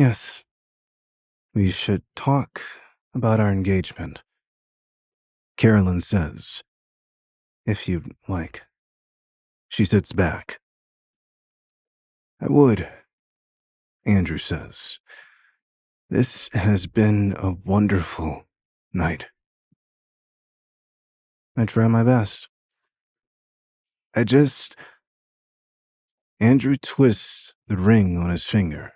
Yes, we should talk about our engagement, Carolyn says, if you'd like. She sits back. I would, Andrew says. This has been a wonderful night. I try my best. Andrew twists the ring on his finger.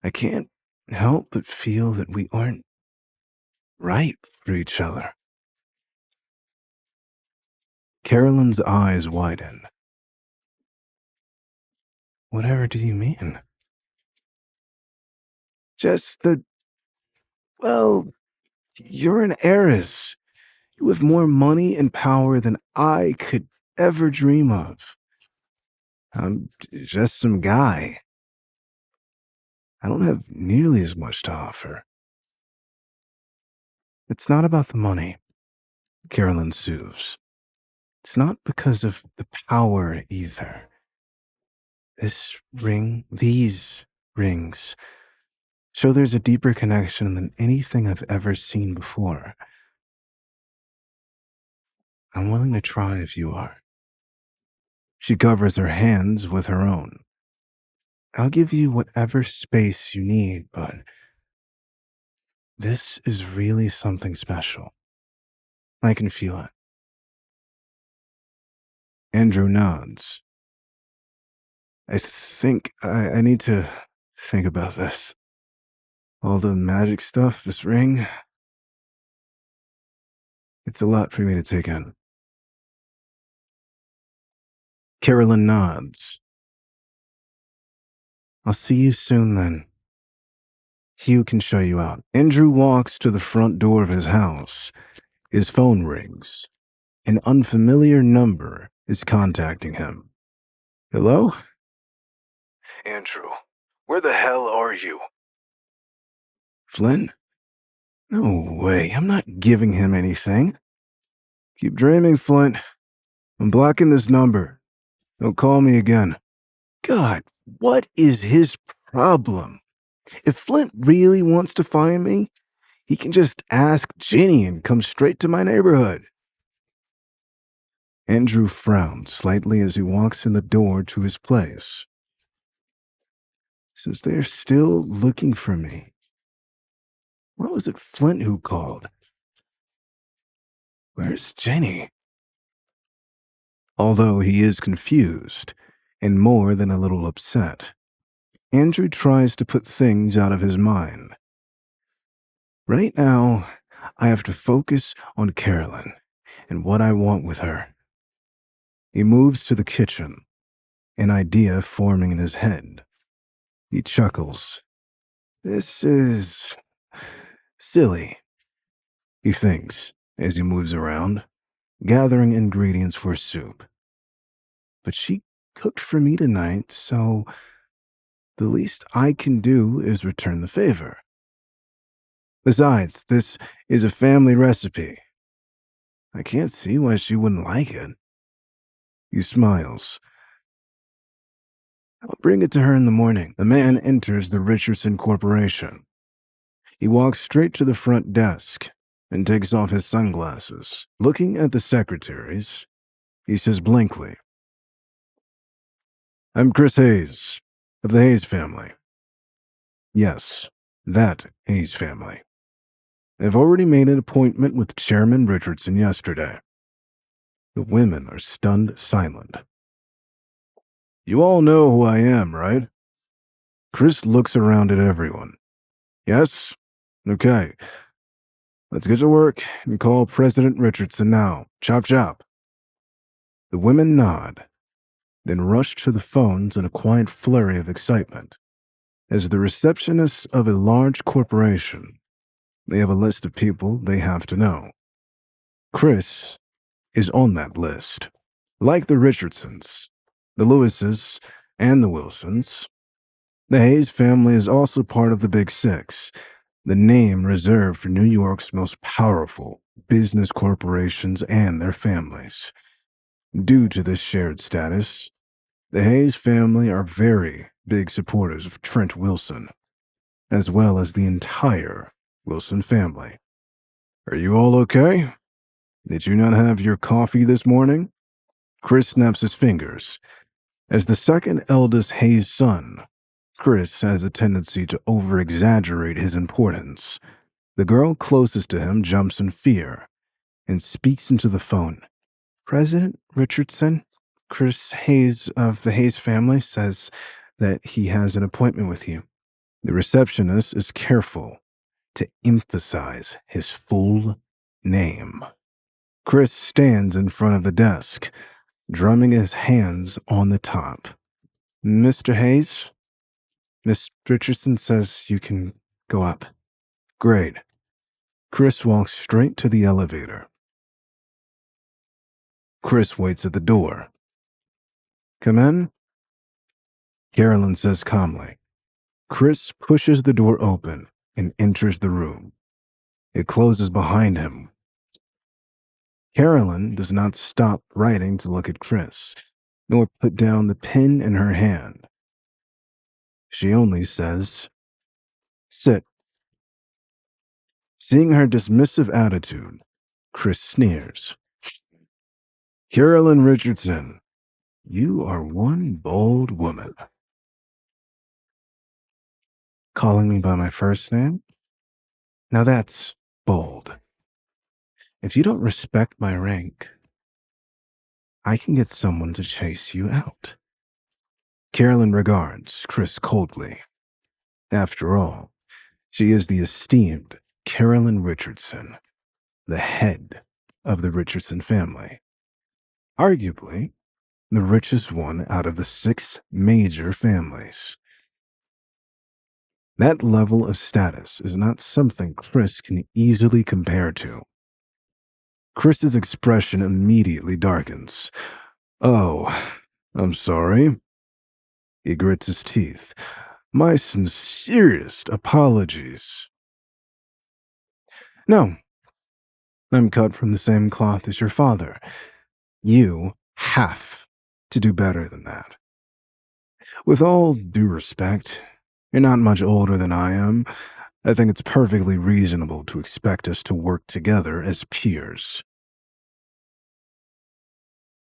I can't help but feel that we aren't right for each other. Carolyn's eyes widen. Whatever do you mean? Just that, well, you're an heiress. You have more money and power than I could ever dream of. I'm just some guy. I don't have nearly as much to offer. It's not about the money, Carolyn soothes. It's not because of the power either. These rings, show there's a deeper connection than anything I've ever seen before. I'm willing to try if you are. She covers her hands with her own. I'll give you whatever space you need, but this is really something special. I can feel it. Andrew nods. I think I need to think about this. All the magic stuff, this ring, it's a lot for me to take in. Carolyn nods. I'll see you soon then. Hugh can show you out. Andrew walks to the front door of his house. His phone rings. An unfamiliar number is contacting him. Hello? Andrew, where the hell are you? Flynn? No way, I'm not giving him anything. Keep dreaming, Flint. I'm blocking this number. Don't call me again. God, what is his problem? If Flint really wants to find me, he can just ask Ginny and come straight to my neighborhood. Andrew frowns slightly as he walks in the door to his place. Since they're still looking for me, why was it Flint who called? Where's Jenny? Although he is confused and more than a little upset, Andrew tries to put things out of his mind. Right now, I have to focus on Carolyn and what I want with her. He moves to the kitchen, an idea forming in his head. He chuckles. This is silly, he thinks as he moves around, gathering ingredients for soup. But she cooked for me tonight, so the least I can do is return the favor. Besides, this is a family recipe. I can't see why she wouldn't like it. He smiles. I'll bring it to her in the morning. The man enters the Richardson Corporation. He walks straight to the front desk and takes off his sunglasses. Looking at the secretaries, he says blankly, I'm Chris Hayes, of the Hayes family. Yes, that Hayes family. I've already made an appointment with Chairman Richardson yesterday. The women are stunned silent. You all know who I am, right? Chris looks around at everyone. Yes? Okay. Let's get to work and call President Richardson now. Chop chop. The women nod, then rush to the phones in a quiet flurry of excitement. As the receptionists of a large corporation, they have a list of people they have to know. Chris is on that list. Like the Richardsons, the Lewises, and the Wilsons, the Hayes family is also part of the Big Six, the name reserved for New York's most powerful business corporations and their families. Due to this shared status, the Hayes family are very big supporters of Trent Wilson, as well as the entire Wilson family. Are you all okay? Did you not have your coffee this morning? Chris snaps his fingers. As the second eldest Hayes son, Chris has a tendency to over-exaggerate his importance. The girl closest to him jumps in fear and speaks into the phone. President Richardson, Chris Hayes of the Hayes family, says that he has an appointment with you. The receptionist is careful to emphasize his full name. Chris stands in front of the desk, drumming his hands on the top. Mr. Hayes, Miss Richardson says you can go up. Great. Chris walks straight to the elevator. Chris waits at the door. Come in? Carolyn says calmly. Chris pushes the door open and enters the room. It closes behind him. Carolyn does not stop writing to look at Chris, nor put down the pen in her hand. She only says, sit. Seeing her dismissive attitude, Chris sneers. Carolyn Richardson, you are one bold woman. Calling me by my first name? Now that's bold. If you don't respect my rank, I can get someone to chase you out. Carolyn regards Chris coldly. After all, she is the esteemed Carolyn Richardson, the head of the Richardson family. Arguably, the richest one out of the 6 major families. That level of status is not something Chris can easily compare to. Chris's expression immediately darkens. Oh, I'm sorry. He grits his teeth. My sincerest apologies. No, I'm cut from the same cloth as your father. You have to do better than that. With all due respect, you're not much older than I am. I think it's perfectly reasonable to expect us to work together as peers.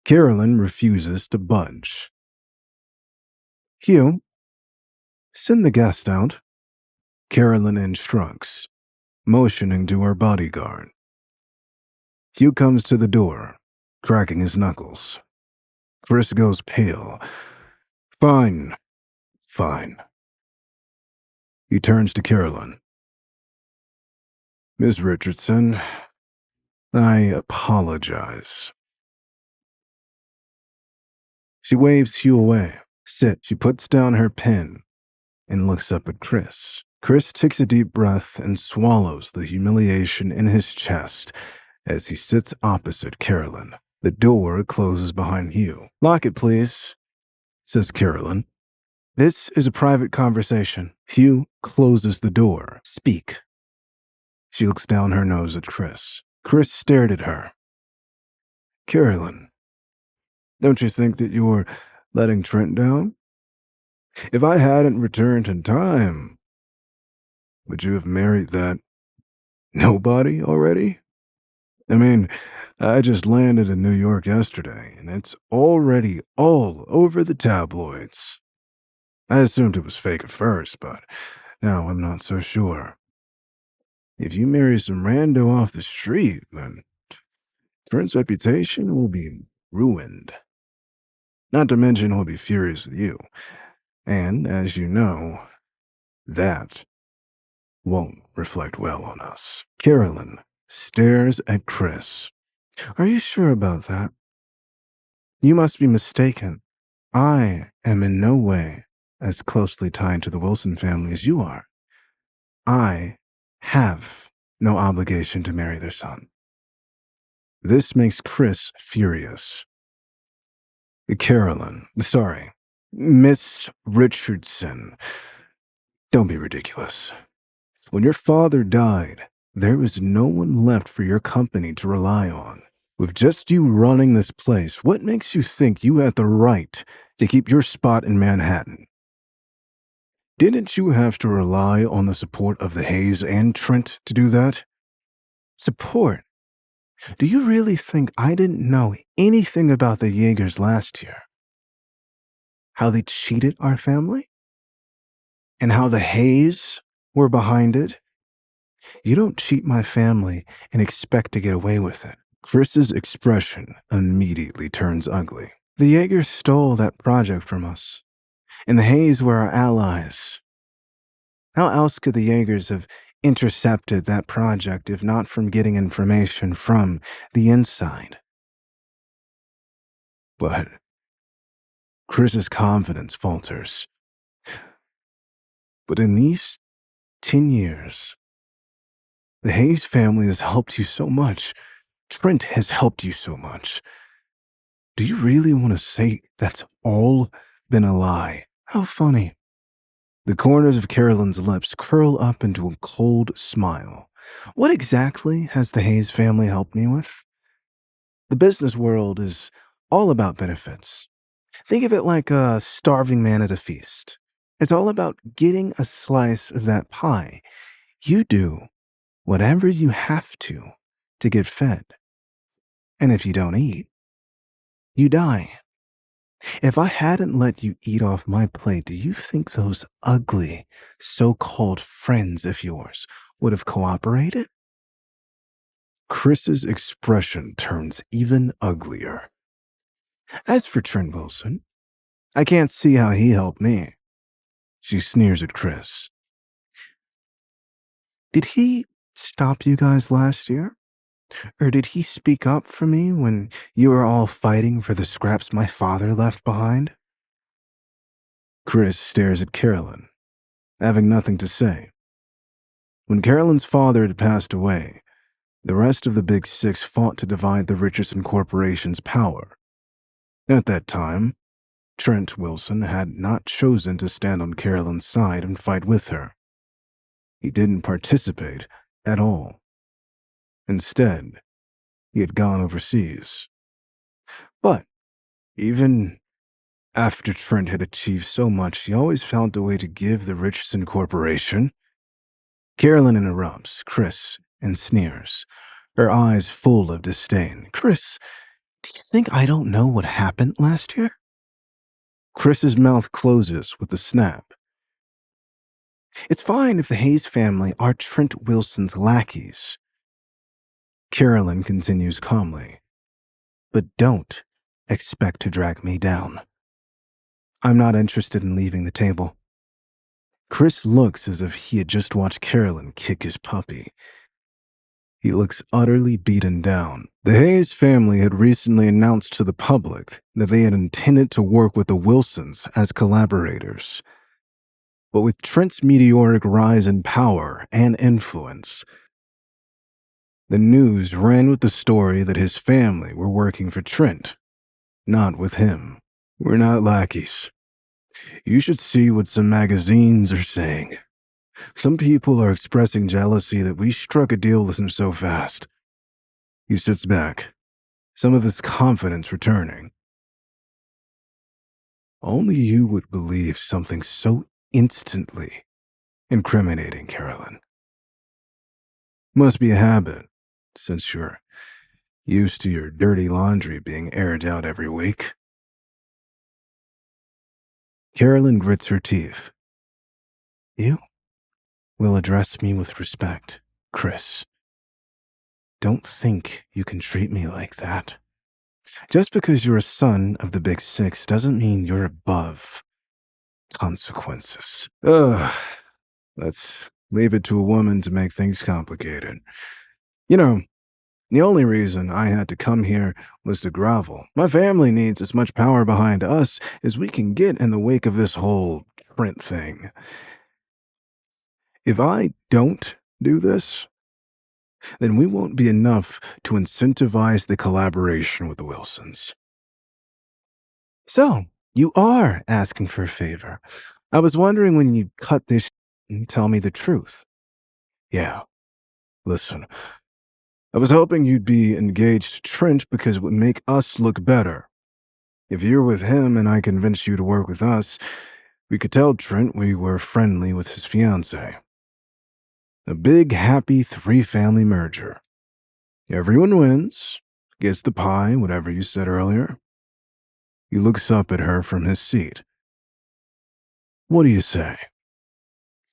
Carolyn refuses to budge. Hugh, send the guest out. Carolyn instructs, motioning to her bodyguard. Hugh comes to the door, cracking his knuckles. Chris goes pale. Fine. He turns to Carolyn. Miss Richardson, I apologize. She waves Hugh away. Sit. She puts down her pen and looks up at Chris. Chris takes a deep breath and swallows the humiliation in his chest as he sits opposite Carolyn. The door closes behind Hugh. Lock it, please, says Carolyn. This is a private conversation. Hugh closes the door. Speak. She looks down her nose at Chris. Chris stared at her. Carolyn, don't you think that you're letting Trent down? If I hadn't returned in time, would you have married that nobody already? I mean, I just landed in New York yesterday, and it's already all over the tabloids. I assumed it was fake at first, but now I'm not so sure. If you marry some rando off the street, then Trent's reputation will be ruined. Not to mention he'll be furious with you. And, as you know, that won't reflect well on us. Carolyn stares at Chris. Are you sure about that? You must be mistaken. I am in no way as closely tied to the Wilson family as you are. I have no obligation to marry their son. This makes Chris furious. Miss Richardson. Don't be ridiculous. When your father died, there was no one left for your company to rely on. With just you running this place, what makes you think you had the right to keep your spot in Manhattan? Didn't you have to rely on the support of the Hayes and Trent to do that? Support? Do you really think I didn't know anything about the Jaegers last year? How they cheated our family? And how the Hayes were behind it? You don't cheat my family and expect to get away with it. Chris's expression immediately turns ugly. The Jaegers stole that project from us, and the Hayes were our allies. How else could the Jaegers have intercepted that project if not from getting information from the inside? But Chris's confidence falters. But in these 10 years, the Hayes family has helped you so much. Trent has helped you so much. Do you really want to say that's all been a lie? How funny. The corners of Carolyn's lips curl up into a cold smile. What exactly has the Hayes family helped me with? The business world is all about benefits. Think of it like a starving man at a feast. It's all about getting a slice of that pie. You do whatever you have to get fed. And if you don't eat, you die. If I hadn't let you eat off my plate, do you think those ugly, so-called friends of yours would have cooperated? Chris's expression turns even uglier. As for Trent Wilson, I can't see how he helped me. She sneers at Chris. Did he stop you guys last year? Or did he speak up for me when you were all fighting for the scraps my father left behind? Chris stares at Carolyn, having nothing to say. When Carolyn's father had passed away, the rest of the Big Six fought to divide the Richardson Corporation's power. At that time, Trent Wilson had not chosen to stand on Carolyn's side and fight with her. He didn't participate at all. Instead, he had gone overseas. But even after Trent had achieved so much, he always found a way to give the Richardson Corporation. Carolyn interrupts Chris and sneers, her eyes full of disdain. Chris, do you think I don't know what happened last year? Chris's mouth closes with a snap. It's fine if the Hayes family are Trent Wilson's lackeys. Carolyn continues calmly. But don't expect to drag me down. I'm not interested in leaving the table. Chris looks as if he had just watched Carolyn kick his puppy. He looks utterly beaten down. The Hayes family had recently announced to the public that they had intended to work with the Wilsons as collaborators. But with Trent's meteoric rise in power and influence, the news ran with the story that his family were working for Trent, not with him. We're not lackeys. You should see what some magazines are saying. Some people are expressing jealousy that we struck a deal with him so fast. He sits back, some of his confidence returning. Only you would believe something so instantly incriminating, Carolyn. Must be a habit, since you're used to your dirty laundry being aired out every week. Carolyn grits her teeth. You will address me with respect, Chris. Don't think you can treat me like that. Just because you're a son of the Big Six doesn't mean you're above consequences. Let's leave it to a woman to make things complicated. You know, the only reason I had to come here was to grovel. My family needs as much power behind us as we can get in the wake of this whole Trent thing. If I don't do this, then we won't be enough to incentivize the collaboration with the Wilsons. So, you are asking for a favor. I was wondering when you'd cut this and tell me the truth. Yeah, listen, I was hoping you'd be engaged to Trent because it would make us look better. If you're with him and I convince you to work with us, We could tell Trent we were friendly with his fiancée. A big, happy three-family merger. Everyone wins, gets the pie, whatever you said earlier. He looks up at her from his seat. What do you say?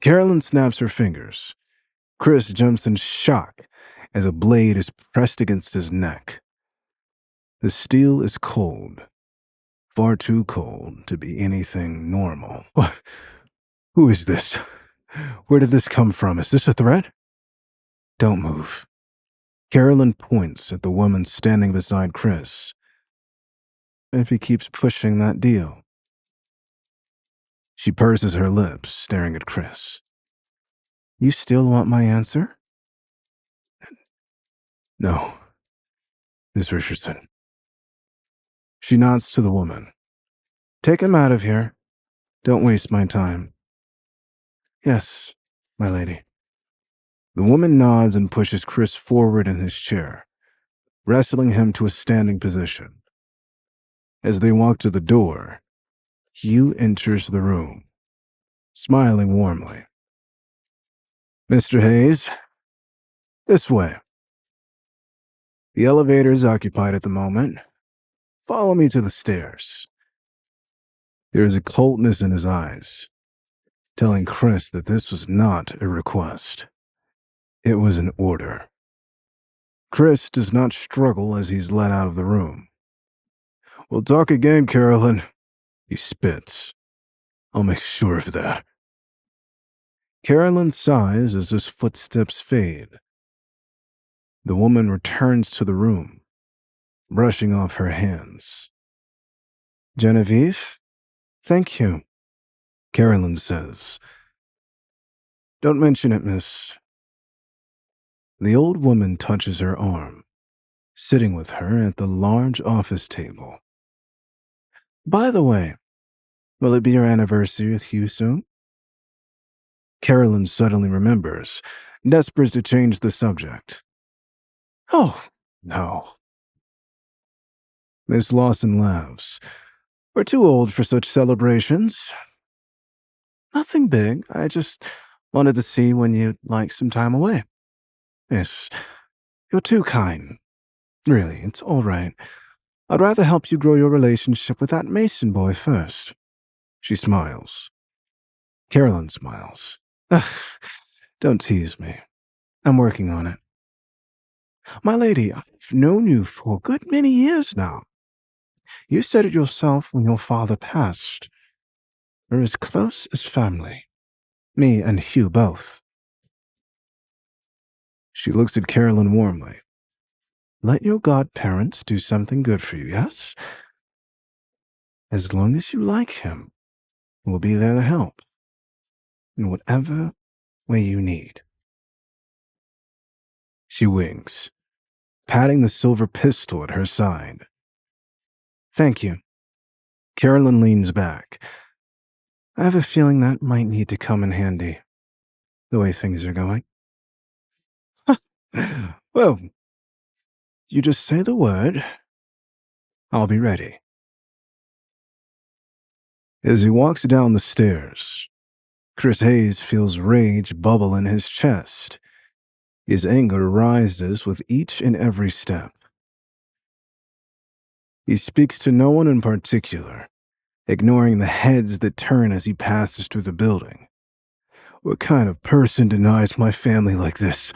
Carolyn snaps her fingers. Chris jumps in shock as a blade is pressed against his neck. The steel is cold, far too cold to be anything normal. Who is this? Where did this come from? Is this a threat? Don't move. Carolyn points at the woman standing beside Chris. If he keeps pushing that deal. She purses her lips, staring at Chris. You still want my answer? No, Miss Richardson. She nods to the woman. Take him out of here. Don't waste my time. Yes, my lady. The woman nods and pushes Chris forward in his chair, wrestling him to a standing position. As they walk to the door, Hugh enters the room, smiling warmly. Mr. Hayes, this way. The elevator is occupied at the moment. Follow me to the stairs. There is a coldness in his eyes, telling Chris that this was not a request. It was an order. Chris does not struggle as he's led out of the room. We'll talk again, Carolyn. He spits. I'll make sure of that. Carolyn sighs as his footsteps fade. The woman returns to the room, brushing off her hands. Genevieve? Thank you, Carolyn says. Don't mention it, miss. The old woman touches her arm, sitting with her at the large office table. By the way, will it be your anniversary with Hugh soon? Carolyn suddenly remembers, desperate to change the subject. Oh, no. Miss Lawson laughs. We're too old for such celebrations. Nothing big. I just wanted to see when you'd like some time away. Miss, you're too kind. Really, it's all right. I'd rather help you grow your relationship with that Mason boy first. She smiles. Carolyn smiles. Ugh, don't tease me. I'm working on it. My lady, I've known you for a good many years now. You said it yourself when your father passed. We're as close as family. Me and Hugh both. She looks at Carolyn warmly. Let your godparents do something good for you, yes? As long as you like him, we'll be there to help. In whatever way you need. She winks, patting the silver pistol at her side. Thank you. Carolyn leans back. I have a feeling that might need to come in handy, the way things are going. Well, you just say the word. I'll be ready. As he walks down the stairs, Chris Hayes feels rage bubble in his chest. His anger rises with each and every step. He speaks to no one in particular, ignoring the heads that turn as he passes through the building. What kind of person denies my family like this?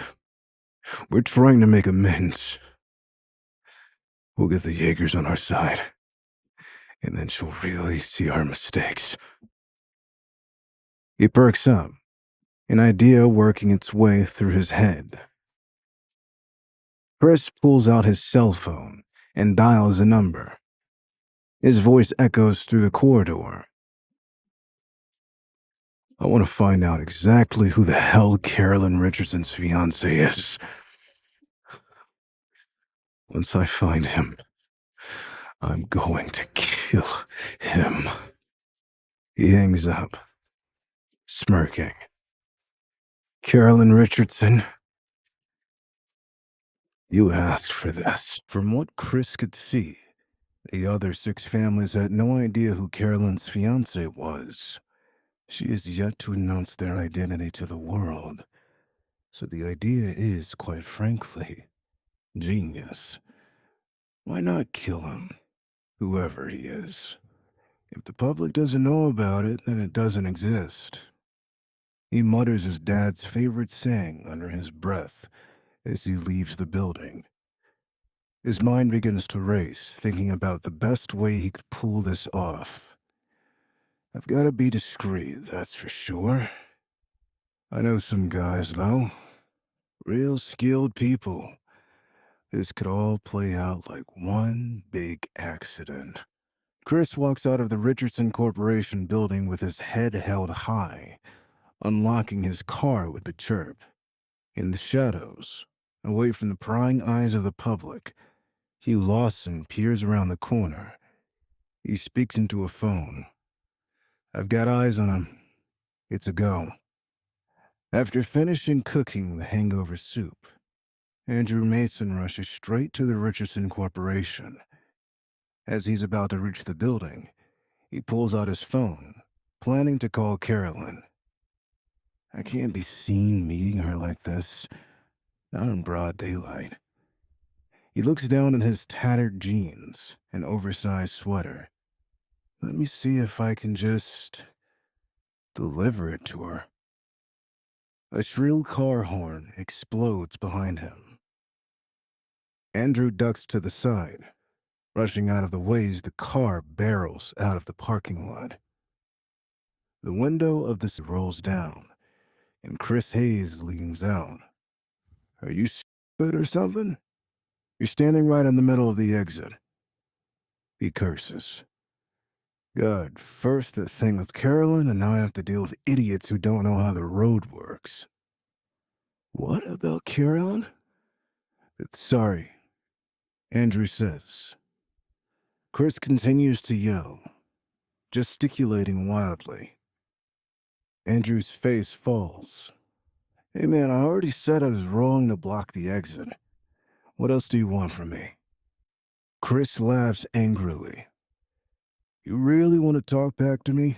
We're trying to make amends. We'll get the Jaegers on our side, and then she'll really see our mistakes. He perks up, an idea working its way through his head. Chris pulls out his cell phone and dials a number. His voice echoes through the corridor. I want to find out exactly who the hell Carolyn Richardson's fiancé is. Once I find him, I'm going to kill him. He hangs up, smirking. Carolyn Richardson, you asked for this. From what Chris could see, the other 6 families had no idea who Carolyn's fiancé was. She is yet to announce their identity to the world, so the idea is, quite frankly, genius. Why not kill him, whoever he is? If the public doesn't know about it, then it doesn't exist. He mutters his dad's favorite saying under his breath as he leaves the building. His mind begins to race, thinking about the best way he could pull this off. I've got to be discreet, that's for sure. I know some guys, though. Real skilled people. This could all play out like one big accident. Chris walks out of the Richardson Corporation building with his head held high, unlocking his car with a chirp. In the shadows, away from the prying eyes of the public, Hugh Lawson peers around the corner. He speaks into a phone. I've got eyes on him. It's a go. After finishing cooking the hangover soup, Andrew Mason rushes straight to the Richardson Corporation. As he's about to reach the building, he pulls out his phone, planning to call Carolyn. I can't be seen meeting her like this, not in broad daylight. He looks down at his tattered jeans and oversized sweater. Let me see if I can just deliver it to her. A shrill car horn explodes behind him. Andrew ducks to the side. Rushing out of the way as the car barrels out of the parking lot. The window of the rolls down, and Chris Hayes leans out. Are you stupid or something? You're standing right in the middle of the exit. He curses. God, first the thing with Carolyn, and now I have to deal with idiots who don't know how the road works. What about Carolyn? Sorry, Andrew says. Chris continues to yell, gesticulating wildly. Andrew's face falls. Hey man, I already said I was wrong to block the exit. What else do you want from me? Chris laughs angrily. You really want to talk back to me?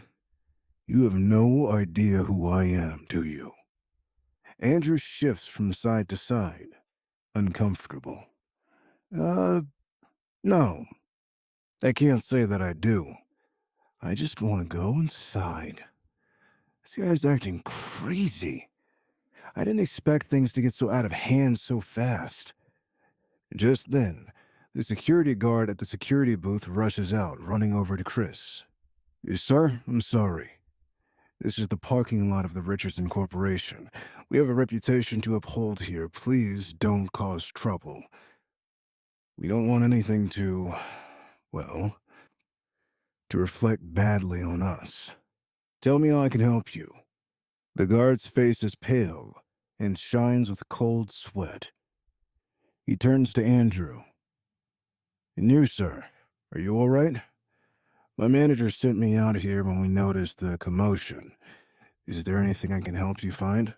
You have no idea who I am, do you? Andrew shifts from side to side, uncomfortable. No. I can't say that I do. I just want to go inside. This guy's acting crazy. I didn't expect things to get so out of hand so fast. Just then, the security guard at the security booth rushes out, running over to Chris. Sir, I'm sorry. This is the parking lot of the Richardson Corporation. We have a reputation to uphold here. Please don't cause trouble. We don't want anything to, well, to reflect badly on us. Tell me how I can help you. The guard's face is pale and shines with cold sweat. He turns to Andrew. And you, sir, are you all right? My manager sent me out here when we noticed the commotion. Is there anything I can help you find?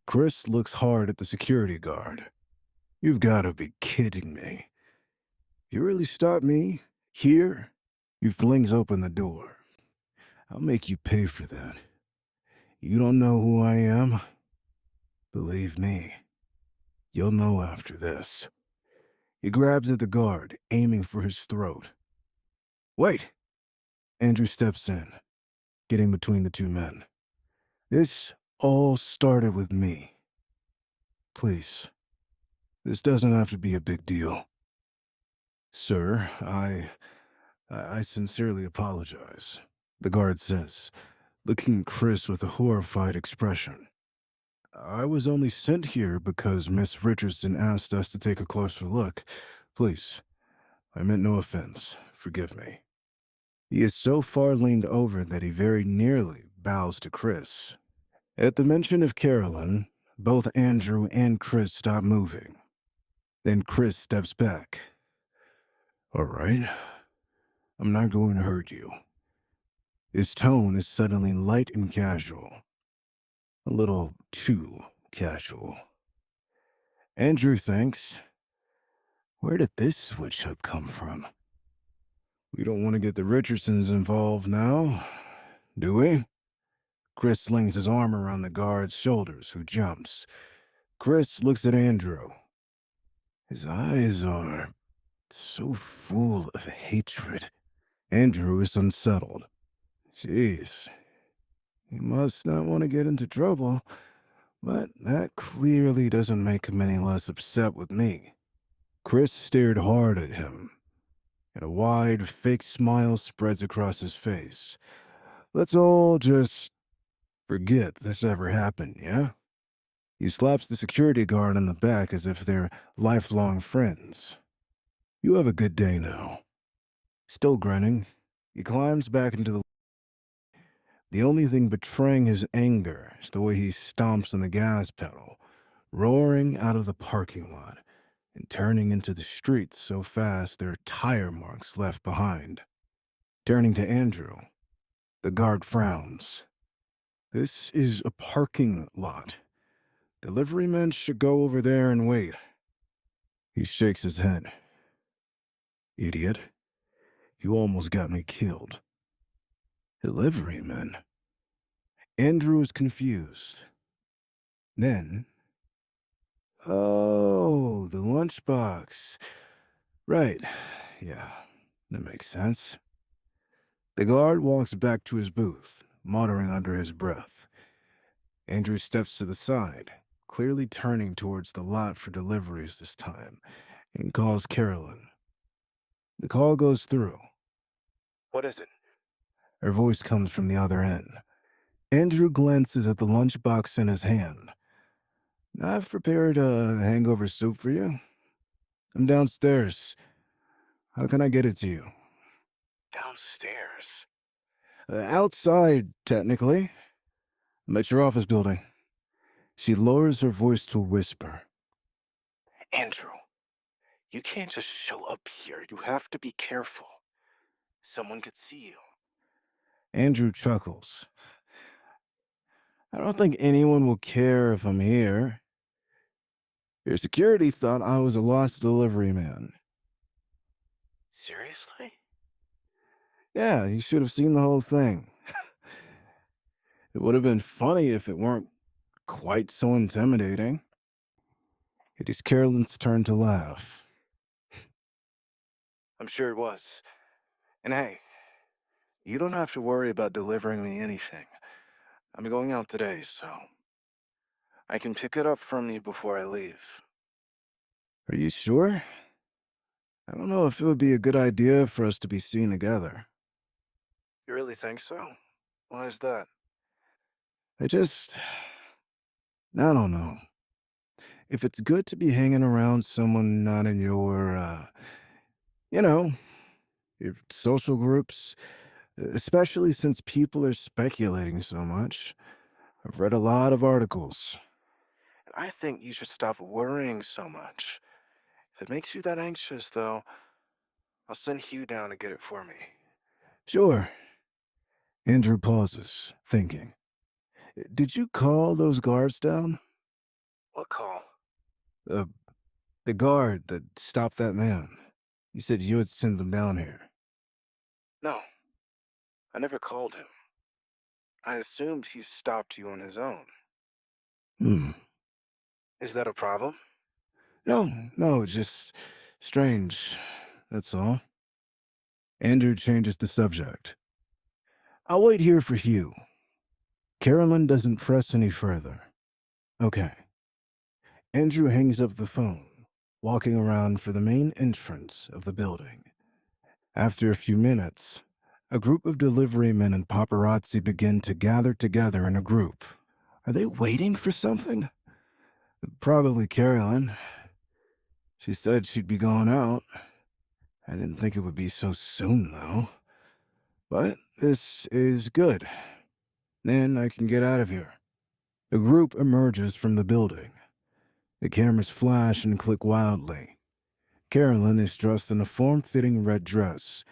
Chris looks hard at the security guard. You've got to be kidding me. You really stopped me? Here? He flings open the door. I'll make you pay for that. You don't know who I am? Believe me, you'll know after this. He grabs at the guard, aiming for his throat. Wait! Andrew steps in, getting between the two men. This all started with me. Please, this doesn't have to be a big deal. Sir, I sincerely apologize, the guard says, looking at Chris with a horrified expression. I was only sent here because Miss Richardson asked us to take a closer look. Please, I meant no offense. Forgive me. He is so far leaned over that he very nearly bows to Chris. At the mention of Carolyn, both Andrew and Chris stop moving. Then Chris steps back. All right, I'm not going to hurt you. His tone is suddenly light and casual. A little too casual. Andrew thinks, where did this switch up come from? We don't want to get the Richardsons involved now, do we? Chris slings his arm around the guard's shoulders, who jumps. Chris looks at Andrew. His eyes are so full of hatred. Andrew is unsettled. Jeez, he must not want to get into trouble, but that clearly doesn't make him any less upset with me. Chris stared hard at him, and a wide, fake smile spreads across his face. Let's all just forget this ever happened, yeah? He slaps the security guard on the back as if they're lifelong friends. You have a good day now. Still grinning, he climbs back into the only thing betraying his anger is the way he stomps on the gas pedal, roaring out of the parking lot and turning into the street so fast there are tire marks left behind. Turning to Andrew, the guard frowns. This is a parking lot. Delivery men should go over there and wait. He shakes his head. Idiot. You almost got me killed. Delivery men? Andrew is confused. Then, oh, the lunchbox. Right, yeah, that makes sense. The guard walks back to his booth, muttering under his breath. Andrew steps to the side, clearly turning towards the lot for deliveries this time, and calls Carolyn. The call goes through. What is it? Her voice comes from the other end. Andrew glances at the lunchbox in his hand. I've prepared a hangover soup for you. I'm downstairs. How can I get it to you? Downstairs? Outside, technically. I'm at your office building. She lowers her voice to a whisper. Andrew, you can't just show up here. You have to be careful. Someone could see you. Andrew chuckles. I don't think anyone will care if I'm here. Your security thought I was a lost delivery man. Seriously? Yeah, you should have seen the whole thing. It would have been funny if it weren't quite so intimidating. It is Carolyn's turn to laugh. I'm sure it was. And hey, you don't have to worry about delivering me anything. I'm going out today, so I can pick it up from you before I leave. Are you sure? I don't know if it would be a good idea for us to be seen together. You really think so? Why is that? I don't know. If it's good to be hanging around someone not in your, your social groups, especially since people are speculating so much. I've read a lot of articles. And I think you should stop worrying so much. If it makes you that anxious, though, I'll send Hugh down to get it for me. Sure. Andrew pauses, thinking. Did you call those guards down? What call? The guard that stopped that man. You said you would send them down here. No, I never called him. I assumed he stopped you on his own. Is that a problem? No, just strange. That's all. Andrew changes the subject. I'll wait here for Hugh. Carolyn doesn't press any further. Okay. Andrew hangs up the phone, walking around for the main entrance of the building. After a few minutes, a group of delivery men and paparazzi begin to gather together in a group. Are they waiting for something? Probably Carolyn. She said she'd be going out. I didn't think it would be so soon, though. But this is good. Then I can get out of here. The group emerges from the building. The cameras flash and click wildly. Carolyn is dressed in a form-fitting red dress,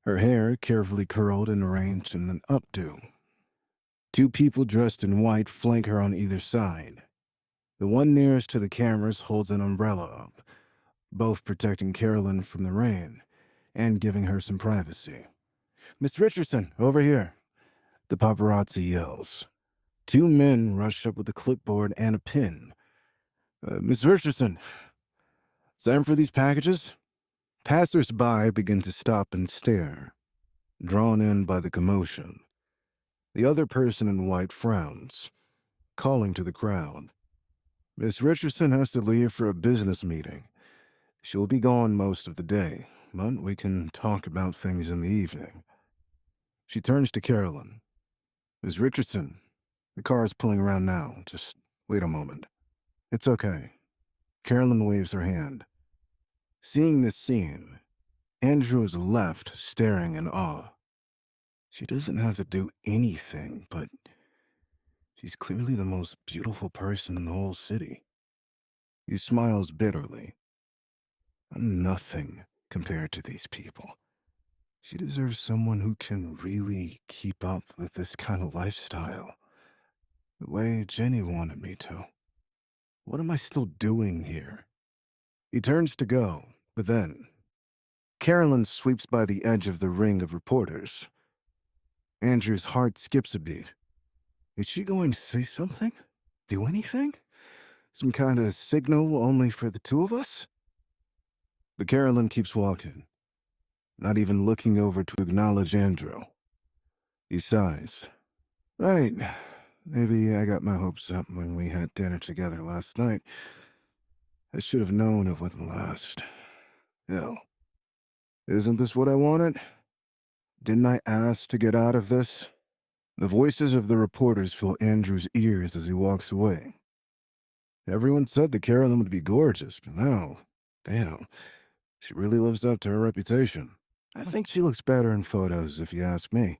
her hair carefully curled and arranged in an updo. Two people dressed in white flank her on either side. The one nearest to the cameras holds an umbrella up, both protecting Carolyn from the rain and giving her some privacy. Miss Richardson, over here, the paparazzi yells. Two men rush up with a clipboard and a pen. Miss Richardson, time for these packages? Passers-by begin to stop and stare, drawn in by the commotion. The other person in white frowns, calling to the crowd. Miss Richardson has to leave for a business meeting. She'll be gone most of the day, but we can talk about things in the evening. She turns to Carolyn. Miss Richardson, the car is pulling around now. Just wait a moment. It's okay. Carolyn waves her hand. Seeing this scene, Andrew is left staring in awe. She doesn't have to do anything, but she's clearly the most beautiful person in the whole city. He smiles bitterly. I'm nothing compared to these people. She deserves someone who can really keep up with this kind of lifestyle, the way Jenny wanted me to. What am I still doing here? He turns to go, but then Carolyn sweeps by the edge of the ring of reporters. Andrew's heart skips a beat. Is she going to say something? Do anything? Some kind of signal only for the two of us? But Carolyn keeps walking, not even looking over to acknowledge Andrew. He sighs. Right. Maybe I got my hopes up when we had dinner together last night. I should have known it wouldn't last. Hell, isn't this what I wanted? Didn't I ask to get out of this? The voices of the reporters fill Andrew's ears as he walks away. Everyone said that Carolyn would be gorgeous, but now, damn, she really lives up to her reputation. I think she looks better in photos, if you ask me.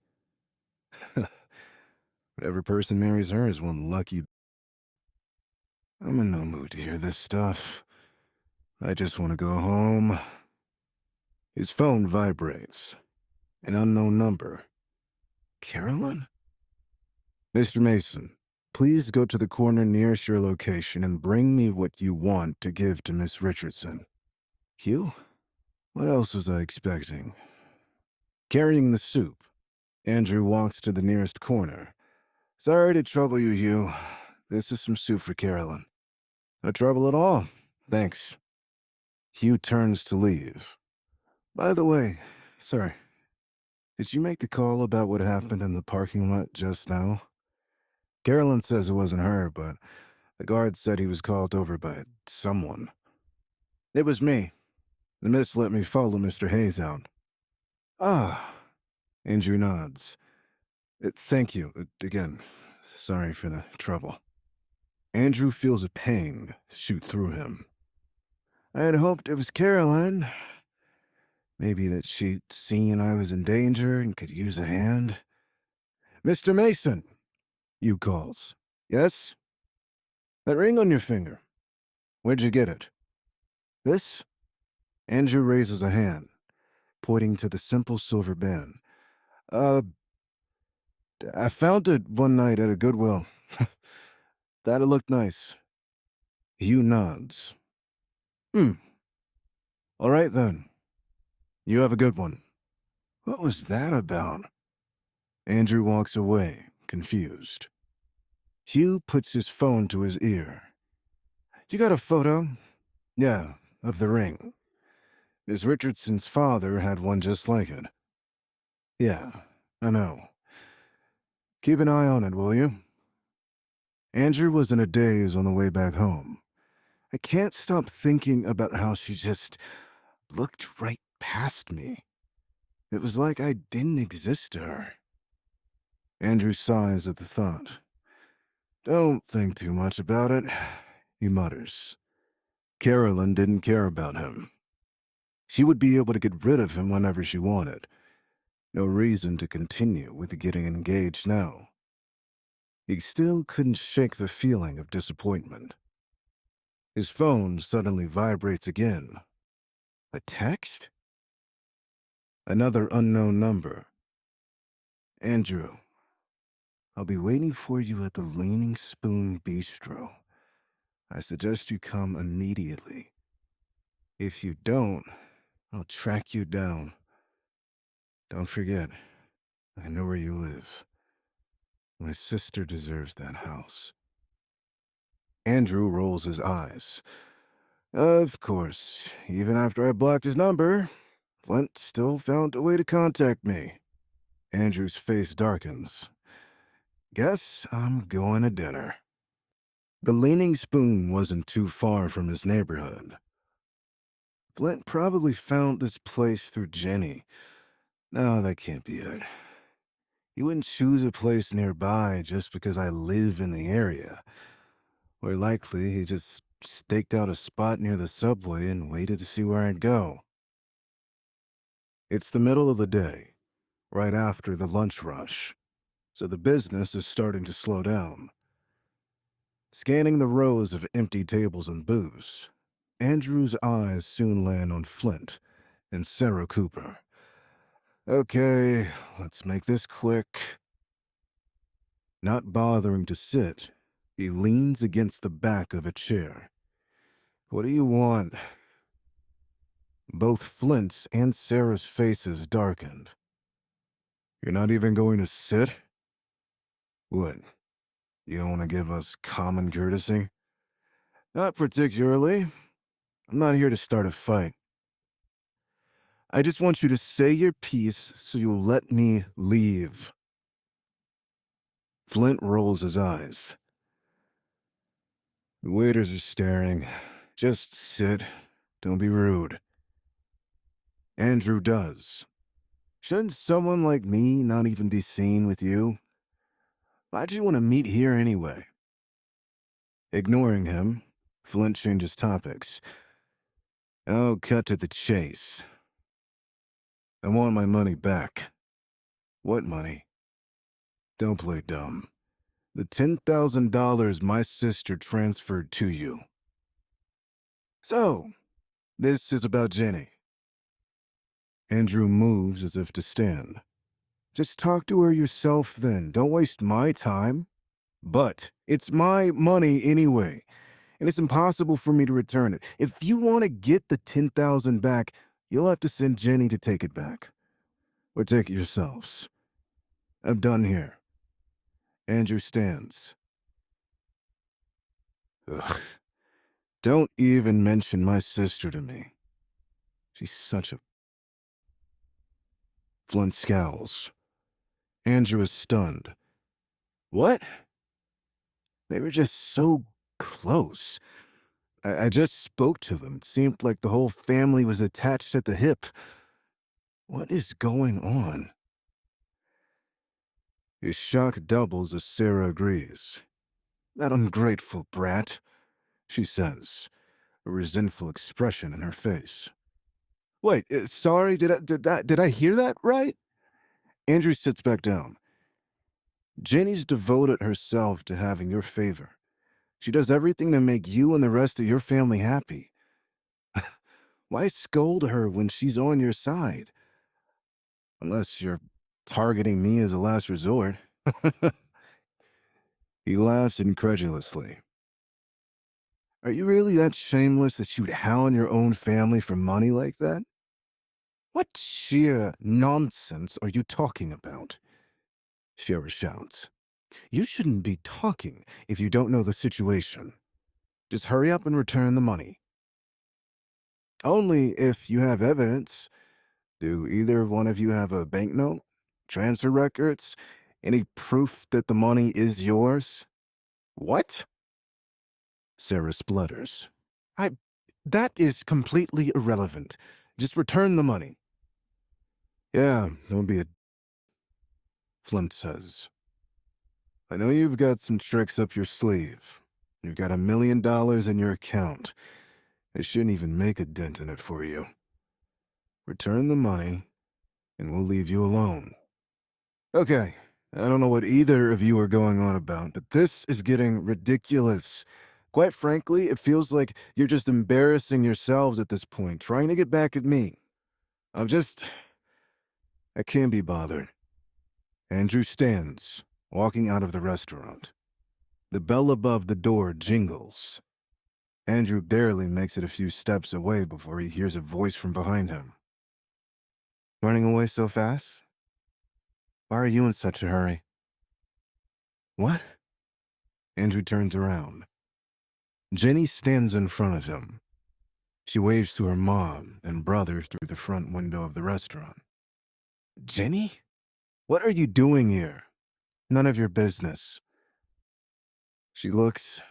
Every person marries her is one lucky. I'm in no mood to hear this stuff. I just want to go home. His phone vibrates. An unknown number. Carolyn? Mr. Mason, please go to the corner nearest your location and bring me what you want to give to Miss Richardson. Hugh? What else was I expecting? Carrying the soup, Andrew walks to the nearest corner. Sorry to trouble you, Hugh. This is some soup for Carolyn. No trouble at all. Thanks. Hugh turns to leave. By the way, sorry. Did you make the call about what happened in the parking lot just now? Carolyn says it wasn't her, but the guard said he was called over by someone. It was me. The miss let me follow Mr. Hayes out. Ah, Andrew nods. Thank you. Again, sorry for the trouble. Andrew feels a pang shoot through him. I had hoped it was Caroline. Maybe that she'd seen I was in danger and could use a hand. Mr. Mason, Hugh calls. Yes? That ring on your finger. Where'd you get it? This? Andrew raises a hand, pointing to the simple silver band. I found it one night at a Goodwill. That'd look nice. Hugh nods. All right then. You have a good one. What was that about? Andrew walks away, confused. Hugh puts his phone to his ear. You got a photo? Yeah, of the ring. Miss Richardson's father had one just like it. Yeah, I know. Keep an eye on it, will you? Andrew was in a daze on the way back home. I can't stop thinking about how she just looked right past me. It was like I didn't exist to her. Andrew sighs at the thought. Don't think too much about it, he mutters. Carolyn didn't care about him. She would be able to get rid of him whenever she wanted. No reason to continue with getting engaged now. He still couldn't shake the feeling of disappointment. His phone suddenly vibrates again. A text? Another unknown number. Andrew, I'll be waiting for you at the Leaning Spoon Bistro. I suggest you come immediately. If you don't, I'll track you down. Don't forget, I know where you live. My sister deserves that house. Andrew rolls his eyes. Of course, even after I blocked his number, Flint still found a way to contact me. Andrew's face darkens. Guess I'm going to dinner. The Leaning Spoon wasn't too far from his neighborhood. Flint probably found this place through Jenny. No, that can't be it. He wouldn't choose a place nearby just because I live in the area. Or likely, he just staked out a spot near the subway and waited to see where I'd go. It's the middle of the day, right after the lunch rush, so the business is starting to slow down. Scanning the rows of empty tables and booths, Andrew's eyes soon land on Flint and Sarah Cooper. Okay, let's make this quick. Not bothering to sit, he leans against the back of a chair. What do you want? Both Flint's and Sarah's faces darkened. You're not even going to sit? What? You don't want to give us common courtesy? Not particularly. I'm not here to start a fight. I just want you to say your piece so you'll let me leave. Flint rolls his eyes. The waiters are staring. Just sit. Don't be rude. Andrew does. Shouldn't someone like me not even be seen with you? Why'd you want to meet here anyway? Ignoring him, Flint changes topics. Oh, cut to the chase. I want my money back. What money? Don't play dumb. The $10,000 my sister transferred to you. So, this is about Jenny. Andrew moves as if to stand. Just talk to her yourself then. Don't waste my time. But it's my money anyway, and it's impossible for me to return it. If you want to get the $10,000 back, you'll have to send Jenny to take it back. Or take it yourselves. I'm done here. Andrew stands. Ugh. Don't even mention my sister to me. She's such a... Flint scowls. Andrew is stunned. What? They were just so close. I just spoke to them. It seemed like the whole family was attached at the hip. What is going on? His shock doubles as Sarah agrees. That ungrateful brat, she says, a resentful expression in her face. Wait, sorry, did I hear that right? Andrew sits back down. Jenny's devoted herself to having your favor. She does everything to make you and the rest of your family happy. Why scold her when she's on your side? Unless you're targeting me as a last resort. He laughs incredulously. Are you really that shameless that you'd hound your own family for money like that? What sheer nonsense are you talking about? Shara shouts. You shouldn't be talking if you don't know the situation. Just hurry up and return the money. Only if you have evidence. Do either one of you have a banknote, transfer records, any proof that the money is yours? What? Sarah splutters. That is completely irrelevant. Just return the money. Yeah, don't be a... Flint says. I know you've got some tricks up your sleeve. You've got $1 million in your account. I shouldn't even make a dent in it for you. Return the money, and we'll leave you alone. Okay, I don't know what either of you are going on about, but this is getting ridiculous. Quite frankly, it feels like you're just embarrassing yourselves at this point, trying to get back at me. I can't be bothered. Andrew stands, walking out of the restaurant. The bell above the door jingles. Andrew barely makes it a few steps away before he hears a voice from behind him. Running away so fast? Why are you in such a hurry? What? Andrew turns around. Jenny stands in front of him. She waves to her mom and brother through the front window of the restaurant. Jenny? What are you doing here? None of your business. She looks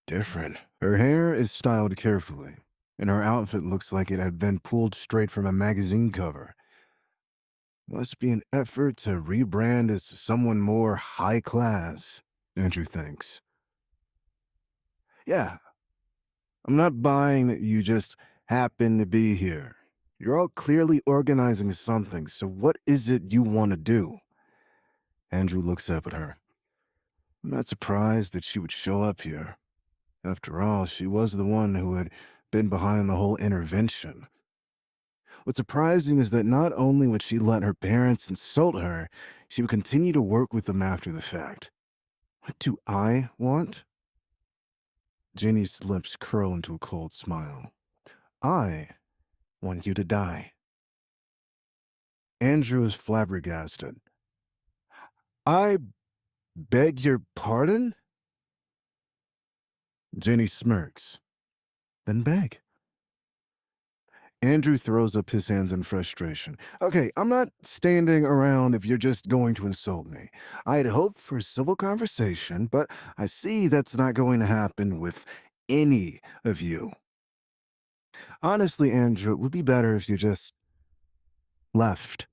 different. Her hair is styled carefully, and her outfit looks like it had been pulled straight from a magazine cover. Must be an effort to rebrand as someone more high class, Andrew thinks. Yeah, I'm not buying that you just happen to be here. You're all clearly organizing something, so what is it you want to do? Andrew looks up at her. I'm not surprised that she would show up here. After all, she was the one who had been behind the whole intervention. What's surprising is that not only would she let her parents insult her, she would continue to work with them after the fact. What do I want? Jenny's lips curl into a cold smile. I want you to die. Andrew is flabbergasted. I beg your pardon? Jenny smirks. Then beg. Andrew throws up his hands in frustration. Okay, I'm not standing around if you're just going to insult me. I had hoped for a civil conversation, but I see that's not going to happen with any of you. Honestly, Andrew, it would be better if you just left.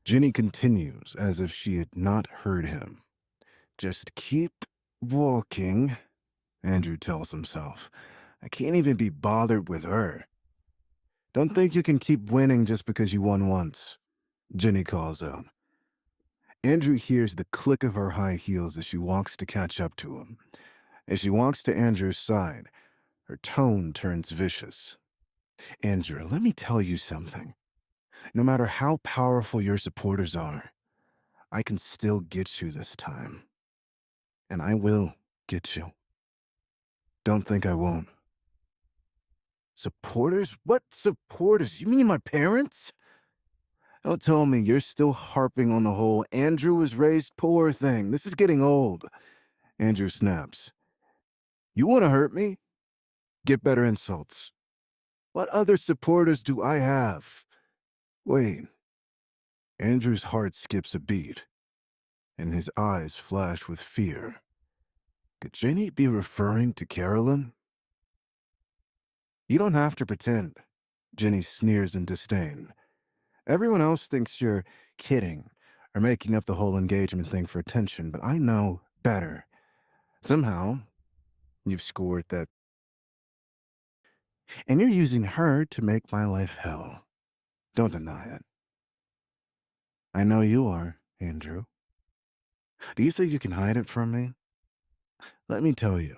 Jenny continues as if she had not heard him. Just keep walking, Andrew tells himself. I can't even be bothered with her. Don't think you can keep winning just because you won once, Jenny calls out. Andrew hears the click of her high heels as she walks to catch up to him. As she walks to Andrew's side, her tone turns vicious. Andrew, let me tell you something. No matter how powerful your supporters are, I can still get you this time. And I will get you. Don't think I won't. Supporters? What supporters? You mean my parents? Don't tell me you're still harping on the whole Andrew was raised poor thing. This is getting old. Andrew snaps. You want to hurt me? Get better insults. What other supporters do I have? Wait. Andrew's heart skips a beat, and his eyes flash with fear. Could Jenny be referring to Carolyn? You don't have to pretend, Jenny sneers in disdain. Everyone else thinks you're kidding or making up the whole engagement thing for attention, but I know better. Somehow, you've scored that. And you're using her to make my life hell. Don't deny it. I know you are, Andrew. Do you think you can hide it from me? Let me tell you,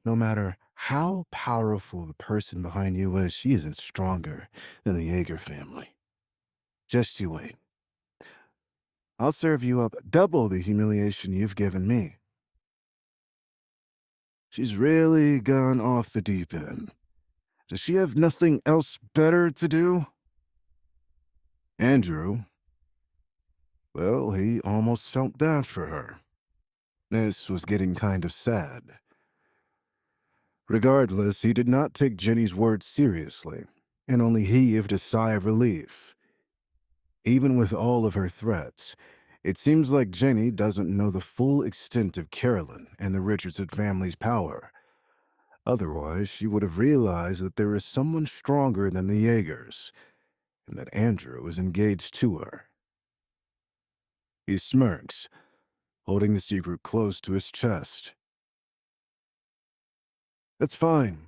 no matter how powerful the person behind you is, she isn't stronger than the Yeager family. Just you wait. I'll serve you up double the humiliation you've given me. She's really gone off the deep end. Does she have nothing else better to do? Andrew, well, he almost felt bad for her. This was getting kind of sad. Regardless, he did not take Jenny's words seriously, and only heaved a sigh of relief. Even with all of her threats, it seems like Jenny doesn't know the full extent of Carolyn and the Richardson family's power. Otherwise, she would have realized that there is someone stronger than the Yeagers, and that Andrew is engaged to her. He smirks, holding the secret close to his chest. That's fine.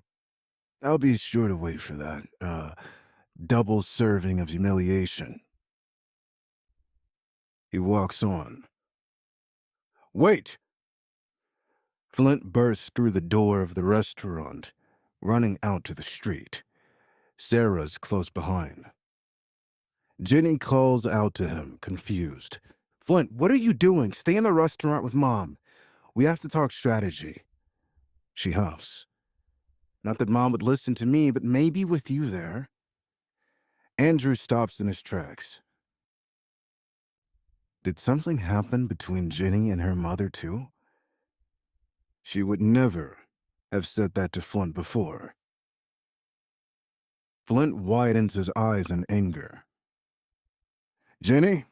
I'll be sure to wait for that, double serving of humiliation. He walks on. Wait! Flint bursts through the door of the restaurant, running out to the street. Sarah's close behind. Jenny calls out to him, confused. Flint, what are you doing? Stay in the restaurant with Mom. We have to talk strategy. She huffs. Not that Mom would listen to me, but maybe with you there. Andrew stops in his tracks. Did something happen between Jenny and her mother, too? She would never have said that to Flint before. Flint widens his eyes in anger. Jenny,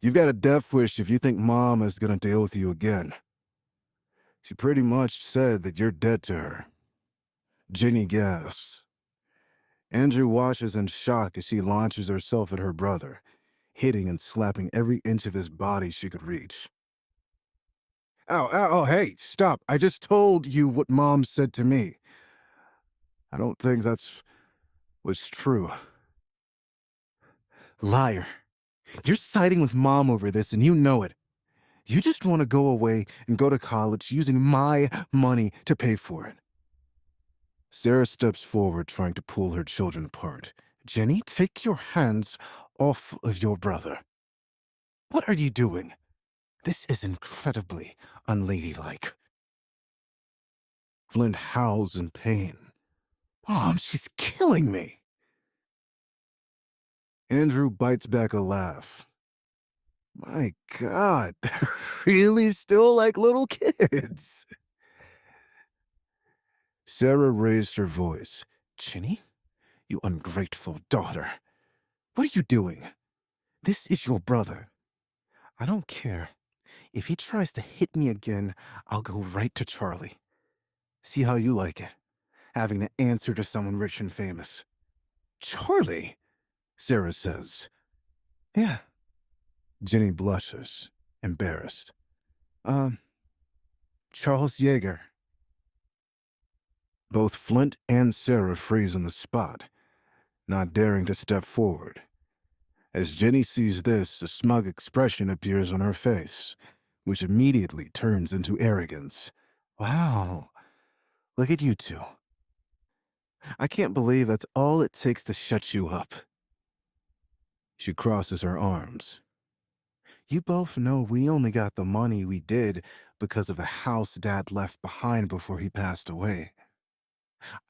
you've got a death wish if you think Mom is going to deal with you again. She pretty much said that you're dead to her. Jenny gasps. Andrew watches in shock as she launches herself at her brother, hitting and slapping every inch of his body she could reach. Ow, ow, oh, hey, stop. I just told you what Mom said to me. I don't think that's what's true. Liar. You're siding with Mom over this and you know it. You just want to go away and go to college using my money to pay for it. Sarah steps forward, trying to pull her children apart. Jenny, take your hands off of your brother. What are you doing? This is incredibly unladylike. Flint howls in pain. Mom, she's killing me. Andrew bites back a laugh. My God, they're really still like little kids. Sarah raised her voice. Jenny, you ungrateful daughter. What are you doing? This is your brother. I don't care. If he tries to hit me again, I'll go right to Charlie. See how you like it, having to answer to someone rich and famous. Charlie, Sarah says. Yeah. Jenny blushes, embarrassed. Charles Yeager. Both Flint and Sarah freeze on the spot, not daring to step forward. As Jenny sees this, a smug expression appears on her face, which immediately turns into arrogance. Wow, look at you two. I can't believe that's all it takes to shut you up. She crosses her arms. You both know we only got the money we did because of the house Dad left behind before he passed away.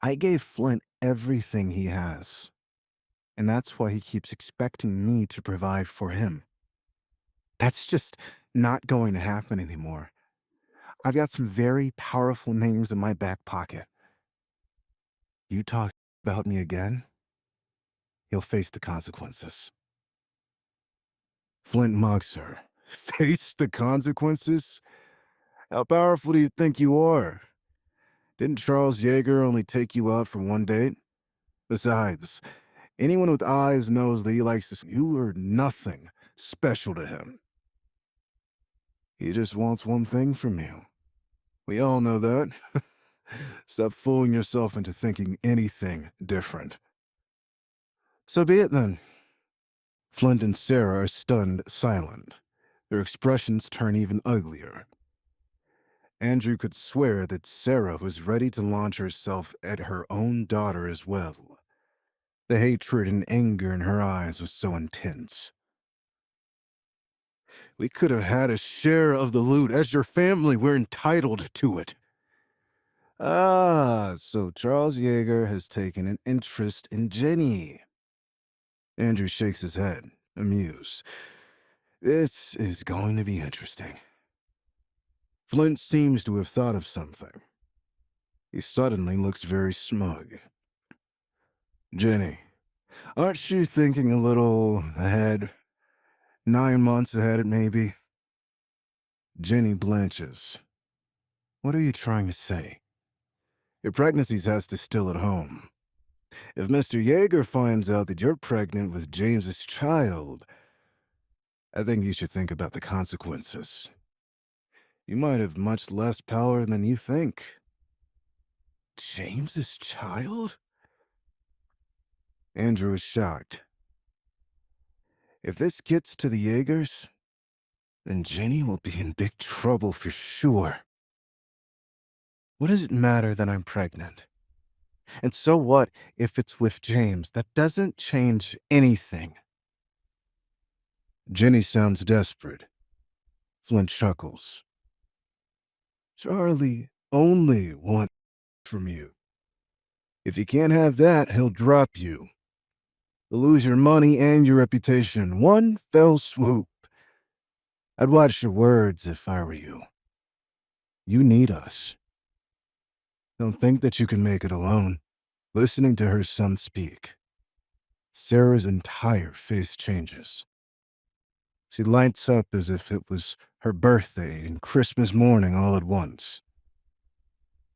I gave Flint everything he has, and that's why he keeps expecting me to provide for him. That's just not going to happen anymore. I've got some very powerful names in my back pocket. You talk about me again, he'll face the consequences. Flint mocks her. Face the consequences? How powerful do you think you are? Didn't Charles Yeager only take you out for one date? Besides, anyone with eyes knows that he likes to see you are nothing special to him. He just wants one thing from you. We all know that. Stop fooling yourself into thinking anything different. So be it then. Flint and Sarah are stunned silent. Their expressions turn even uglier. Andrew could swear that Sarah was ready to launch herself at her own daughter as well. The hatred and anger in her eyes was so intense. We could have had a share of the loot. As your family, we're entitled to it. Ah, so Charles Yeager has taken an interest in Jenny. Andrew shakes his head, amused. This is going to be interesting. Flint seems to have thought of something. He suddenly looks very smug. Jenny, aren't you thinking a little ahead? 9 months ahead, maybe? Jenny blanches. What are you trying to say? Your pregnancy's has to still at home. If Mr. Yeager finds out that you're pregnant with James's child, I think you should think about the consequences. You might have much less power than you think. James's child? Andrew is shocked. If this gets to the Yeagers, then Jenny will be in big trouble for sure. What does it matter that I'm pregnant? And so what if it's with James? That doesn't change anything. Jenny sounds desperate. Flint chuckles. Charlie only wants from you. If you can't have that, he'll drop you. You'll lose your money and your reputation in one fell swoop. I'd watch your words if I were you. You need us. Don't think that you can make it alone. Listening to her son speak, Sarah's entire face changes. She lights up as if it was her birthday and Christmas morning all at once.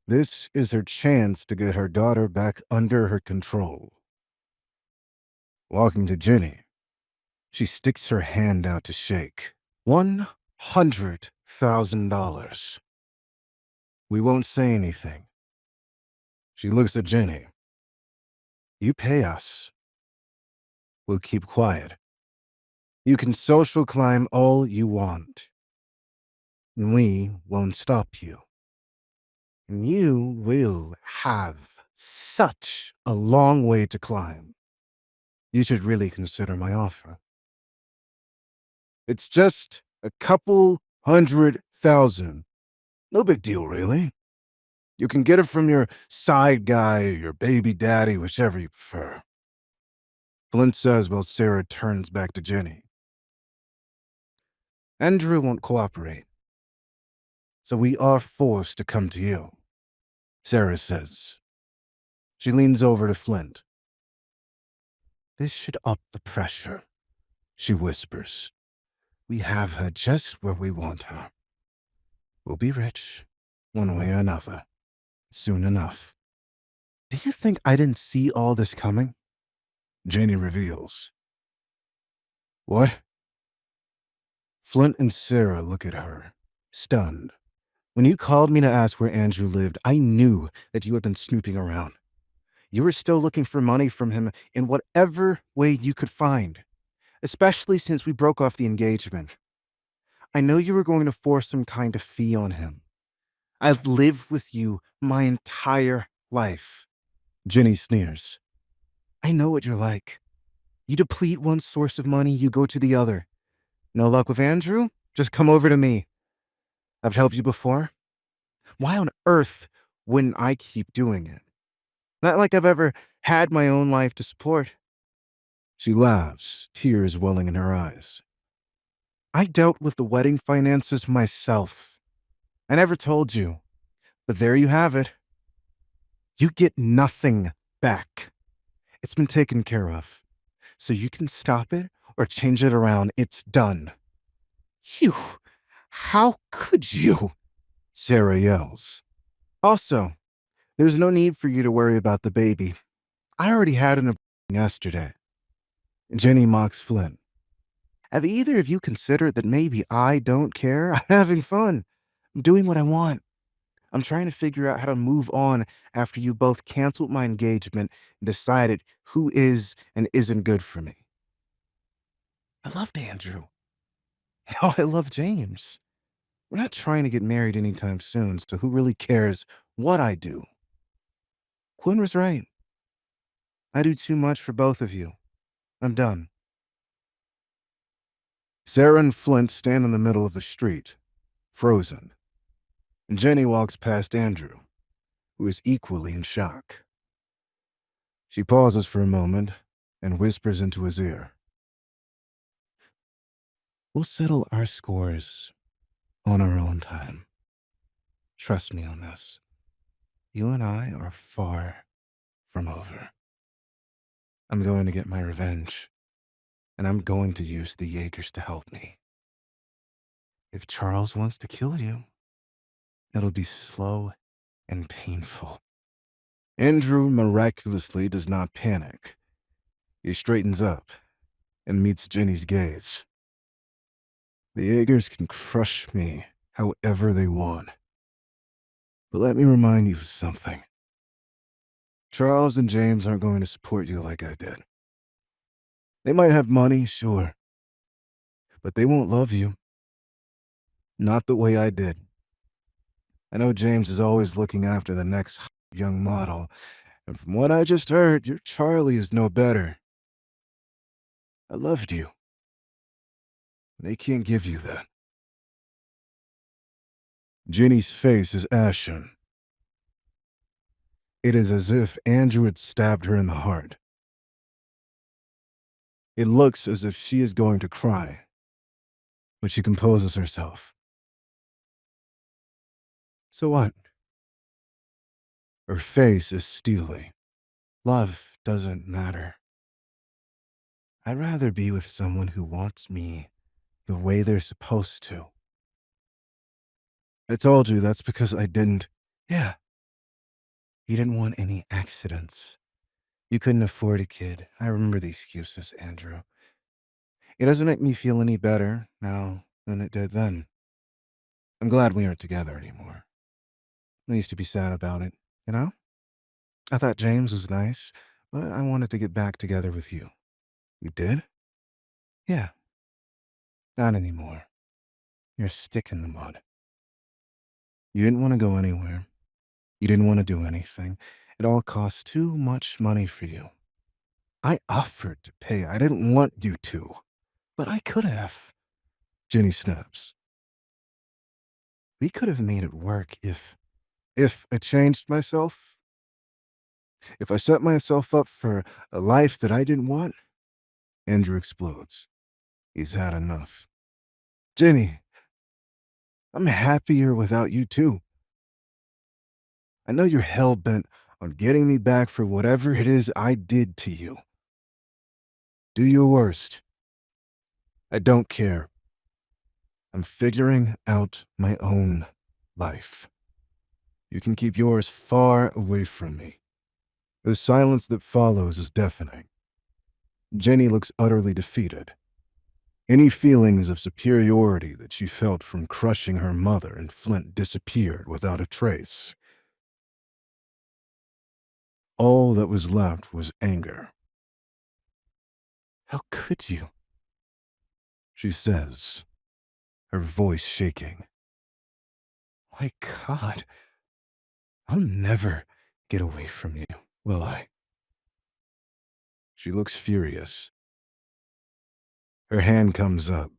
This is her chance to get her daughter back under her control. Walking to Jenny, she sticks her hand out to shake. $100,000. We won't say anything. She looks at Jenny. You pay us. We'll keep quiet. You can social climb all you want. And we won't stop you. And you will have such a long way to climb. You should really consider my offer. It's just a couple 100,000. No big deal, really. You can get it from your side guy or your baby daddy, whichever you prefer. Flint says while Sarah turns back to Jenny. Andrew won't cooperate, so we are forced to come to you, Sarah says. She leans over to Flint. This should up the pressure, she whispers. We have her just where we want her. We'll be rich, one way or another, soon enough. Do you think I didn't see all this coming? Jenny reveals. What? Flint and Sarah look at her, stunned. When you called me to ask where Andrew lived, I knew that you had been snooping around. You were still looking for money from him in whatever way you could find, especially since we broke off the engagement. I know you were going to force some kind of fee on him. I've lived with you my entire life. Jenny sneers. I know what you're like. You deplete one source of money, you go to the other. No luck with Andrew? Just come over to me. I've helped you before. Why on earth wouldn't I keep doing it? Not like I've ever had my own life to support. She laughs, tears welling in her eyes. I dealt with the wedding finances myself. I never told you, but there you have it. You get nothing back. It's been taken care of. So you can stop it or change it around. It's done. Phew, how could you? Sarah yells. Also, there's no need for you to worry about the baby. I already had an abortion yesterday. Jenny mocks Flint. Have either of you considered that maybe I don't care? I'm having fun. I'm doing what I want. I'm trying to figure out how to move on after you both canceled my engagement and decided who is and isn't good for me. I loved Andrew. Oh, I love James. We're not trying to get married anytime soon, so who really cares what I do? Quinn was right. I do too much for both of you. I'm done. Sarah and Flint stand in the middle of the street, frozen. And Jenny walks past Andrew, who is equally in shock. She pauses for a moment and whispers into his ear. We'll settle our scores on our own time. Trust me on this. You and I are far from over. I'm going to get my revenge, and I'm going to use the Jaegers to help me. If Charles wants to kill you, it'll be slow and painful. Andrew miraculously does not panic. He straightens up and meets Jenny's gaze. The Jaegers can crush me however they want. But let me remind you of something. Charles and James aren't going to support you like I did. They might have money, sure, but they won't love you. Not the way I did. I know James is always looking after the next young model, and from what I just heard, your Charlie is no better. I loved you. They can't give you that. Jenny's face is ashen. It is as if Andrew had stabbed her in the heart. It looks as if she is going to cry. But she composes herself. So what? Her face is steely. Love doesn't matter. I'd rather be with someone who wants me the way they're supposed to. I told you that's because I didn't. Yeah. You didn't want any accidents. You couldn't afford a kid. I remember the excuses, Andrew. It doesn't make me feel any better now than it did then. I'm glad we aren't together anymore. I used to be sad about it, you know? I thought James was nice, but I wanted to get back together with you. You did? Yeah. Not anymore. You're a stick in the mud. You didn't want to go anywhere. You didn't want to do anything. It all cost too much money for you. I offered to pay. I didn't want you to, but I could have. Jenny snaps. We could have made it work if I changed myself. If I set myself up for a life that I didn't want. Andrew explodes. He's had enough. Jenny, I'm happier without you too. I know you're hell-bent on getting me back for whatever it is I did to you. Do your worst. I don't care. I'm figuring out my own life. You can keep yours far away from me. The silence that follows is deafening. Jenny looks utterly defeated. Any feelings of superiority that she felt from crushing her mother and Flint disappeared without a trace. All that was left was anger. How could you? She says, her voice shaking. My God, I'll never get away from you, will I? She looks furious. Her hand comes up,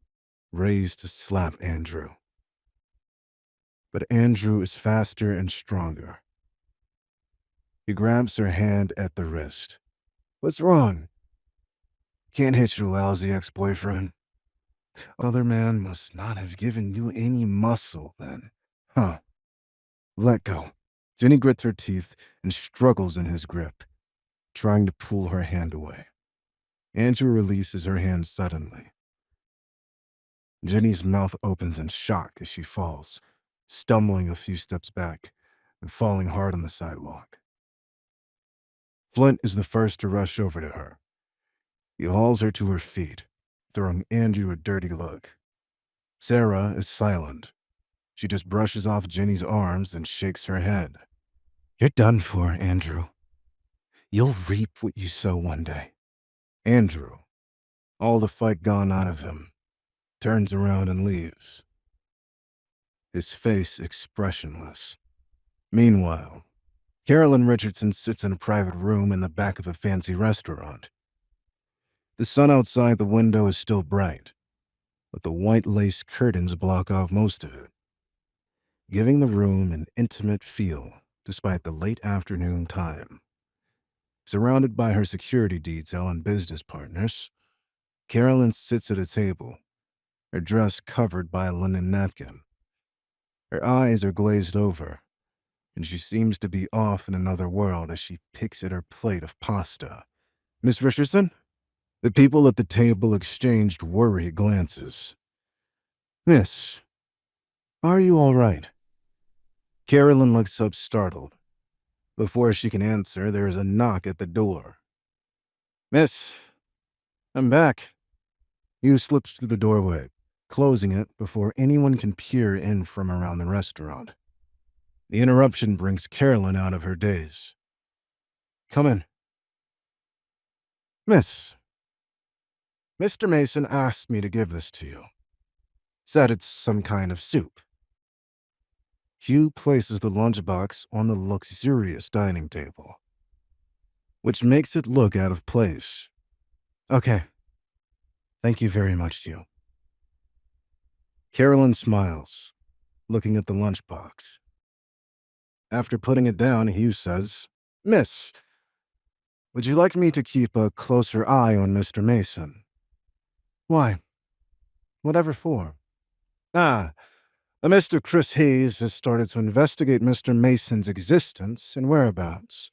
raised to slap Andrew. But Andrew is faster and stronger. He grabs her hand at the wrist. What's wrong? Can't hit your lousy ex-boyfriend. Other man must not have given you any muscle then. Huh. Let go. Jenny grits her teeth and struggles in his grip, trying to pull her hand away. Andrew releases her hand suddenly. Jenny's mouth opens in shock as she falls, stumbling a few steps back and falling hard on the sidewalk. Flint is the first to rush over to her. He hauls her to her feet, throwing Andrew a dirty look. Sarah is silent. She just brushes off Jenny's arms and shakes her head. You're done for, Andrew. You'll reap what you sow one day. Andrew, all the fight gone out of him, turns around and leaves, his face expressionless. Meanwhile, Carolyn Richardson sits in a private room in the back of a fancy restaurant. The sun outside the window is still bright, but the white lace curtains block off most of it, giving the room an intimate feel despite the late afternoon time. Surrounded by her security detail and business partners, Carolyn sits at a table, her dress covered by a linen napkin. Her eyes are glazed over, and she seems to be off in another world as she picks at her plate of pasta. Miss Richardson? The people at the table exchanged worried glances. Miss, are you all right? Carolyn looks up startled. Before she can answer, there is a knock at the door. Miss, I'm back. Hugh slips through the doorway, closing it before anyone can peer in from around the restaurant. The interruption brings Carolyn out of her daze. Come in. Miss, Mr. Mason asked me to give this to you. Said it's some kind of soup. Hugh places the lunchbox on the luxurious dining table, which makes it look out of place. Okay. Thank you very much, Hugh. Carolyn smiles, looking at the lunchbox. After putting it down, Hugh says, Miss, would you like me to keep a closer eye on Mr. Mason? Why? Whatever for? Mr. Chris Hayes has started to investigate Mr. Mason's existence and whereabouts.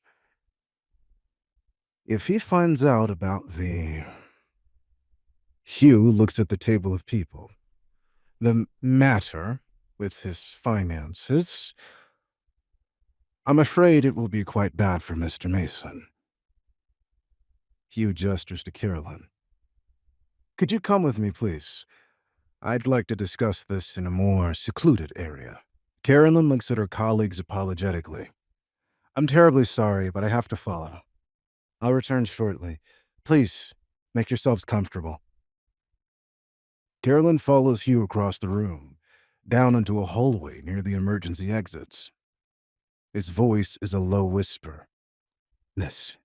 If he finds out about the... Hugh looks at the table of people. The matter with his finances... I'm afraid it will be quite bad for Mr. Mason. Hugh gestures to Carolyn. Could you come with me, please? I'd like to discuss this in a more secluded area. Carolyn looks at her colleagues apologetically. I'm terribly sorry, but I have to follow. I'll return shortly. Please, make yourselves comfortable. Carolyn follows Hugh across the room, down into a hallway near the emergency exits. His voice is a low whisper. Miss,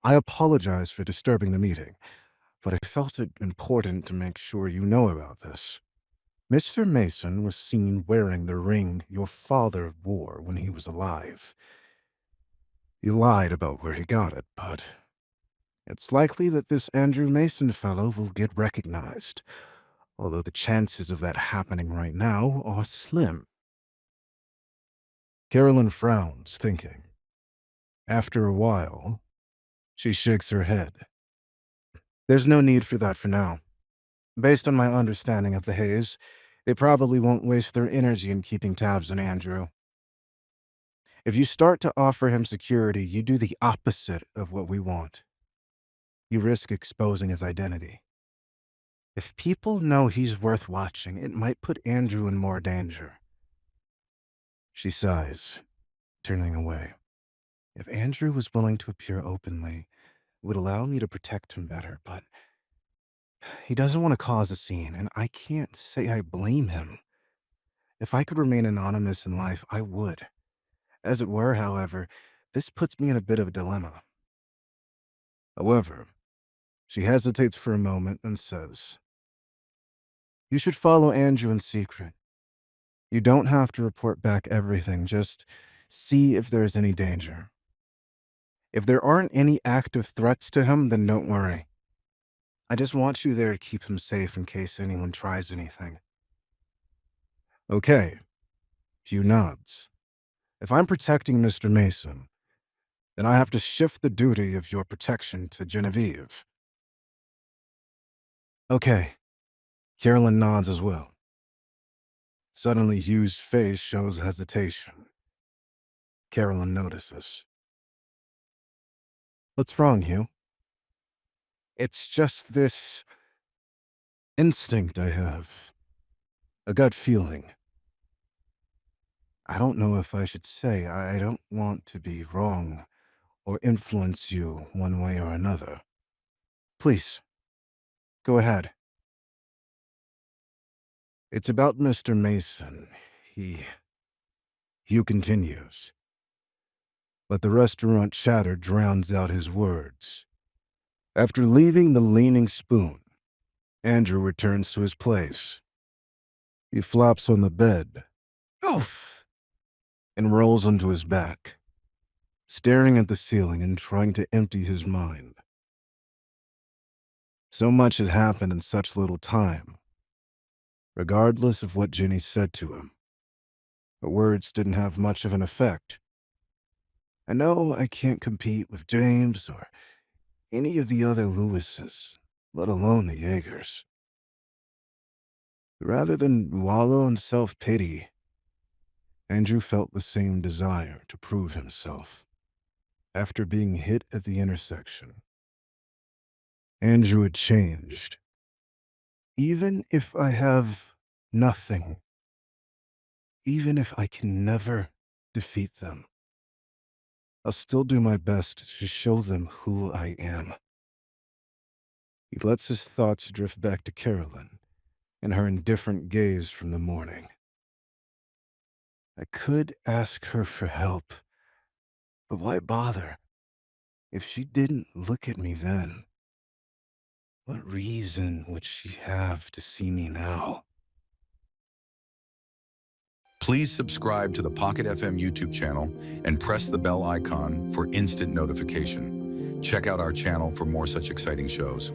I apologize for disturbing the meeting, but I felt it important to make sure you know about this. Mr. Mason was seen wearing the ring your father wore when he was alive. He lied about where he got it, but it's likely that this Andrew Mason fellow will get recognized, although the chances of that happening right now are slim. Carolyn frowns, thinking. After a while, she shakes her head. There's no need for that for now. Based on my understanding of the Hayes, they probably won't waste their energy in keeping tabs on Andrew. If you start to offer him security, you do the opposite of what we want. You risk exposing his identity. If people know he's worth watching, it might put Andrew in more danger. She sighs, turning away. If Andrew was willing to appear openly, it would allow me to protect him better, but he doesn't want to cause a scene, and I can't say I blame him. If I could remain anonymous in life, I would. As it were, however, this puts me in a bit of a dilemma. However, she hesitates for a moment and says, You should follow Andrew in secret. You don't have to report back everything, just see if there is any danger. If there aren't any active threats to him, then don't worry. I just want you there to keep him safe in case anyone tries anything. Okay. Hugh nods. If I'm protecting Mr. Mason, then I have to shift the duty of your protection to Genevieve. Okay. Carolyn nods as well. Suddenly, Hugh's face shows hesitation. Carolyn notices. What's wrong, Hugh? It's just this instinct I have. A gut feeling. I don't know if I should say I don't want to be wrong or influence you one way or another. Please, go ahead. It's about Mr. Mason. Hugh continues. But the restaurant chatter drowns out his words. After leaving the Leaning Spoon, Andrew returns to his place. He flops on the bed, oof, and rolls onto his back, staring at the ceiling and trying to empty his mind. So much had happened in such little time. Regardless of what Jenny said to him, her words didn't have much of an effect. I know I can't compete with James or any of the other Lewises, let alone the Yeagers. Rather than wallow in self-pity, Andrew felt the same desire to prove himself. After being hit at the intersection, Andrew had changed. Even if I have nothing, even if I can never defeat them, I'll still do my best to show them who I am. He lets his thoughts drift back to Carolyn and her indifferent gaze from the morning. I could ask her for help, but why bother? If she didn't look at me then, what reason would she have to see me now? Please subscribe to the Pocket FM YouTube channel and press the bell icon for instant notification. Check out our channel for more such exciting shows.